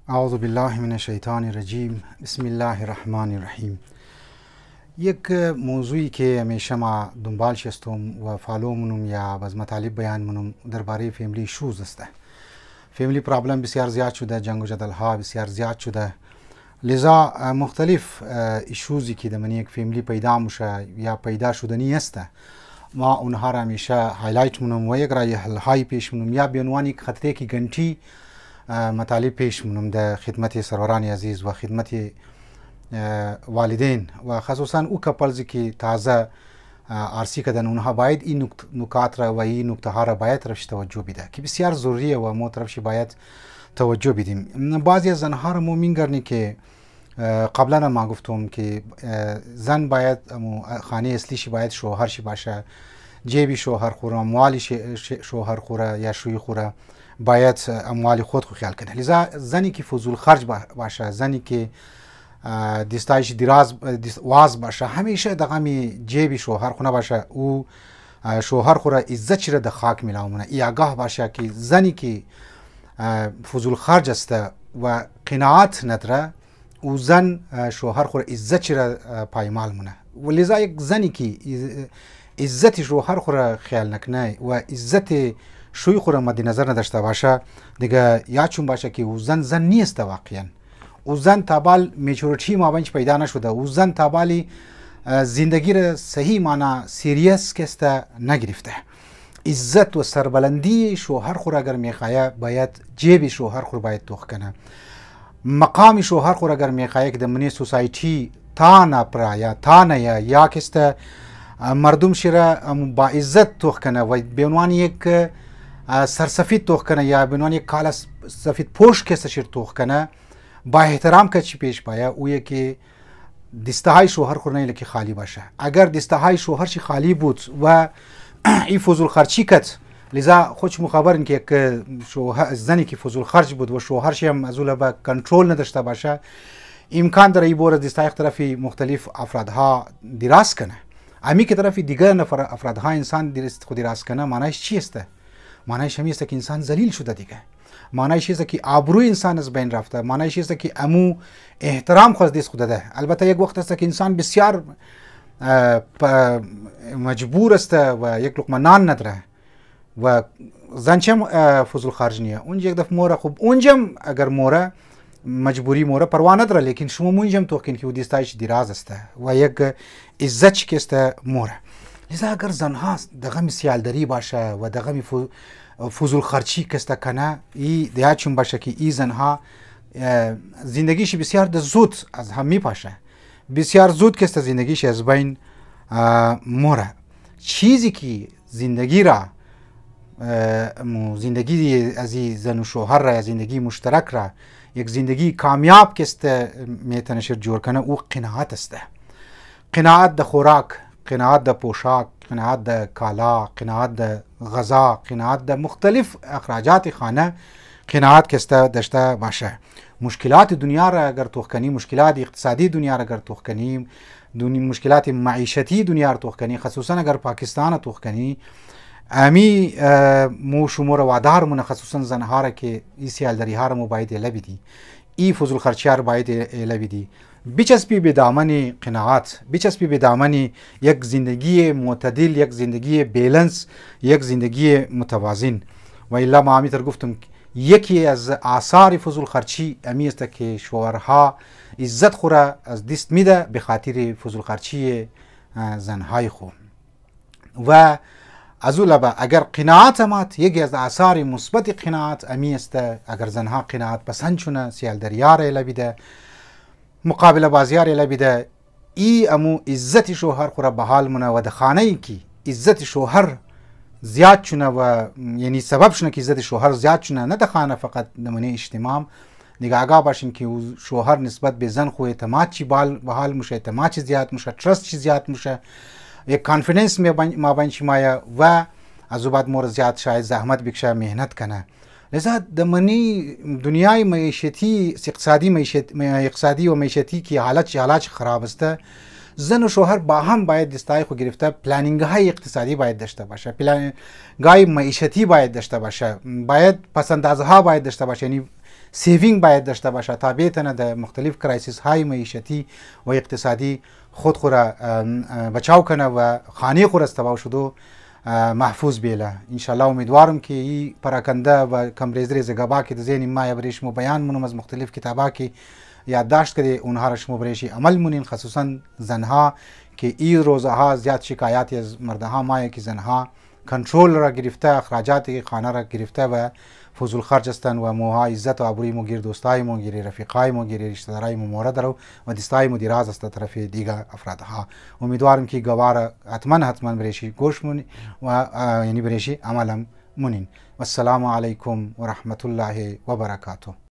اعوذ بالله من الشیطان الرجیم. بسم الله الرحمن الرحیم. یک موضوعی که همیشه ما دنبالش هستم و فالو منم یا باز مطالب بیان منم درباره فیملی ایشوز است. فیملی پرابلم بسیار زیاد شده، جنگ و جدل ها بسیار زیاد شده، لذا مختلف ایشوزی که در یک فیملی پیدا میشه یا پیدا شدنی است ما اونها را همیشه هایلایت منم و یک رای حل های پیش منم یا به عنوان یک خطره کی گنتی مطالب پیش منم در خدمت سروران عزیز و خدمت والدین و خصوصا او کپلزی که تازه عرصی کردن اونها باید این نکات را و این نکته ها را باید طرفش توجه بده که بسیار ضروریه و ما طرفش باید توجه بدیم. بعضی از زنها را ما میگرنی که قبلا ما گفتم که زن باید خانه اصلیش باید شوهرش باشه، جیبی شوهر خوره، اموال شوهر خوره یا شوی خوره باید اموال خود خو خیال کنه. لذا زنی که فضول خرج باشه، زنی که دستایش دراز واز باشه، همیشه دغمی جیبی شوهر خونه باشه، او شوهر خوره عزت چیره د خاک میلاومونه. ای آگاه باشه که زنی که فضول خرج است و قناعت نداره او زن شوهر خوره عزت چیره پایمال مونه. و لذا یک زنی که عزت شوهر خوره خیال نکنه و عزت شوی خوره مد نظر نداشته باشه دیگه یا چون باشه که او زن نیست واقعا. او زن تابال میچورتی ما بنچ پیدا نشده، او زن تابالی زندگی را صحیح معنی سیریس کسته نگرفته. عزت و سربلندی شوهر خور اگر میخواه باید جیب شوهر خور باید توخ کنه. مقام شوهر خور اگر میخواه که دمنی سوسایتی تا نپرا یا تا نیا یا کسته مردم شیره با عزت توخ کنه و به عنوان یک سرسفید توخ کنه یا به عنوان یک کالا سفید پوش کسته شیر توخ کنه با احترام که چی پیش باید اویه که دستهای شوهر خور نه لکی خالی باشه. اگر دستهای شوهر چی خالی بود و این فضول خرچی کت، لذا خودش مخابرین که زنی که فضول خرج بود و شوهرش هم از اون با کنترل نداشته باشه، امکان داره ای بور دستهای طرفی مختلف افرادها دراز کنه. امی که طرفی دیگر نفر افرادها انسان خود دراز کنه معنیش چی است؟ معنیش همی است که انسان ذلیل شده دیگه. معنیش است که آبروی انسان از بین رفته. معنیش است که امو احترام خود دست خود ده. البته یک وقت است که انسان بسیار مجبور است و یک لقمه نان نداره و زنچم فضول خارج نیه. اونجا یک دفعه موره خوب اونجا اگر موره مجبوری موره پروا نداره، لیکن شما مونجم توقین که دستایش دراز است و یک عزت که است موره. لذا اگر زنها دغه سیالداری باشه و دغه فضول خرچی کسته کنه، ای دیگه چون باشه که ای زنها زندگیش بسیار زود از هم میپاشه، بسیار زود کسته زندگیش از بین موره. چیزی که زندگی را زندگی از زن و شوهر را، زندگی مشترک را، یک زندگی کامیاب کسته میتونشه جور کنه، او قناعت است. قناعت د خوراک، قناعت د پوشاک، قناعت د کالا، قناعت د غذا، قناعت د مختلف اخراجات خانه، قناعت کسته داشته باشه. مشکلات دنیا را اگر توخ کنی، مشکلات اقتصادی دنیا را اگر توخ کنی، مشکلات معیشتی دنیا را توخ کنی، خصوصا اگر پاکستان را توخ کنی، امی مو شمور وادار من خصوصا زنها را که ای سیالداری ها را مو باید لبیدی، ای فضول خرچی ها را باید لبیدی، بچسبی به دامن قناعت، بچسبی به دامن یک زندگی معتدل، یک زندگی بیلنس، یک زندگی متوازن. و الا ما همیتر گفتم یکی از آثار فضول خرچی امی است که شوهرها عزت خوره از دست میده به خاطر فضول خرچی زنهای خو. و از اون لبا اگر قناعت مات، یکی از آثار مثبت قناعت امی است اگر زنها قناعت پسند شونه، سیالدریار لبیده، مقابله بازیار لبیده، ای امو عزت شوهر خوره به حال مونه و د خانه ای که عزت شوهر زیاد شونه و یعنی سبب شونه که عزت شوهر زیاد شونه، نه د خانه فقط نمونه اجتماع دیگه آگاه باشین که شوهر نسبت به زن خو اعتماد چی به حال میشه، اعتماد چی زیاد میشه، ترست چی زیاد میشه، یک کانفیدنس ما بین شمایه و از بعد مور زیاد شاید زحمت بکشه، مهنت کنه. لذا دمنی دنیای معیشتی اقتصادی و معیشتی که حالت خراب است، زن و شوهر با هم باید دستای خو گرفته پلانینگ های اقتصادی باید داشته باشه، پلانینگ های معیشتی باید داشته باشه، باید پسندازها باید داشته باشه، یعنی سیوینگ باید داشته باشه تا بتونه در مختلف کرایسیس های معیشتی و اقتصادی خود را بچاو کنه و خانه خود از تباه شده محفوظ بیله. انشالله امیدوارم که این پراکنده و کمریز گبا که در ذهن ما برای بیان منم از مختلف کتابا که یادداشت کرده اونها را شما برای عمل مونین، خصوصا زنها که این روزها زیاد شکایاتی از مردها ما که زنها کنترل را گرفته، اخراجات خانه را گرفته و فضول خرج هستند و موها عزت و آبروی مو گیر دوستای مو گیر رفیقای مو گیر رشته دارای مو مورد رو و دستای مو دیراز است طرف دیگه افرادها. امیدوارم که گوار حتما بریشی گوش مون و یعنی بریشی عملم مونین. والسلام علیکم و رحمت الله و برکاته.